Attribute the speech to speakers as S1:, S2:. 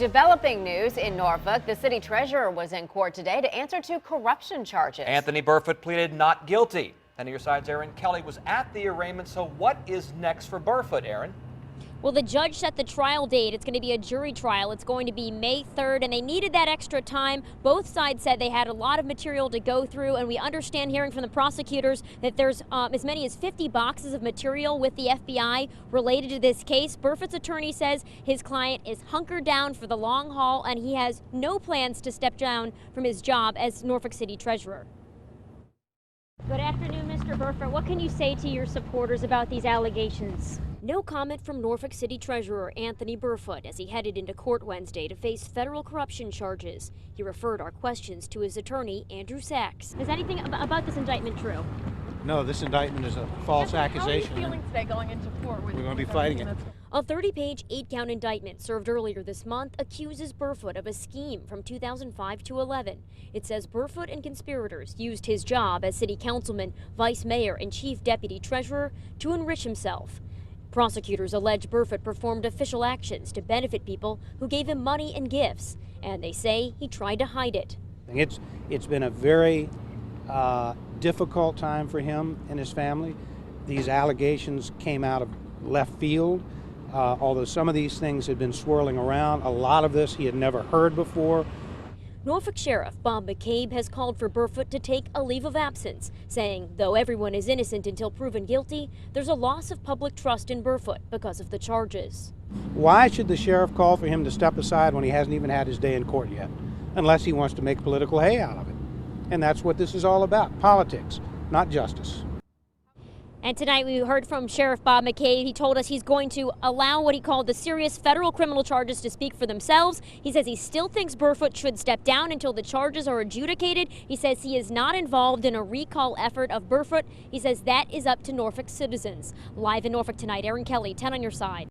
S1: Developing news in Norfolk. The city treasurer was in court today to answer to corruption charges.
S2: Anthony Burfoot pleaded not guilty. And your side's Erin Kelly was at the arraignment. So what is next for Burfoot, Erin?
S3: Well, the judge set the trial date. It's going to be a jury trial. It's going to be May 3rd, and they needed that extra time. Both sides said they had a lot of material to go through, and we understand, hearing from the prosecutors, that there's as many as 50 boxes of material with the FBI related to this case. Burfoot's attorney says his client is hunkered down for the long haul, and he has no plans to step down from his job as Norfolk City treasurer. Good afternoon, Mr. Burfoot. What can you say to your supporters about these allegations? No comment from Norfolk City Treasurer Anthony Burfoot as he headed into court Wednesday to face federal corruption charges. He referred our questions to his attorney, Andrew Sachs. Is anything about this indictment true?
S4: No, this indictment is a false accusation.
S5: How are you feeling today going into court?
S4: We're going to be fighting it.
S3: A 30-page, 8-count indictment served earlier this month accuses Burfoot of a scheme from 2005 to 11. It says Burfoot and conspirators used his job as city councilman, vice mayor, and chief deputy treasurer to enrich himself. Prosecutors allege Burfoot performed official actions to benefit people who gave him money and gifts, and they say he tried to hide it.
S4: It's been a very difficult time for him and his family. These allegations came out of left field, although some of these things had been swirling around. A lot of this he had never heard before.
S3: Norfolk Sheriff Bob McKay has called for Burfoot to take a leave of absence, saying though everyone is innocent until proven guilty, there's a loss of public trust in Burfoot because of the charges.
S4: Why should the sheriff call for him to step aside when he hasn't even had his day in court yet? Unless he wants to make political hay out of it. And that's what this is all about, politics, not justice.
S3: And tonight we heard from Sheriff Bob McKay. He told us he's going to allow what he called the serious federal criminal charges to speak for themselves. He says he still thinks Burfoot should step down until the charges are adjudicated. He says he is not involved in a recall effort of Burfoot. He says that is up to Norfolk citizens. Live in Norfolk tonight, Erin Kelly, 10 on your side.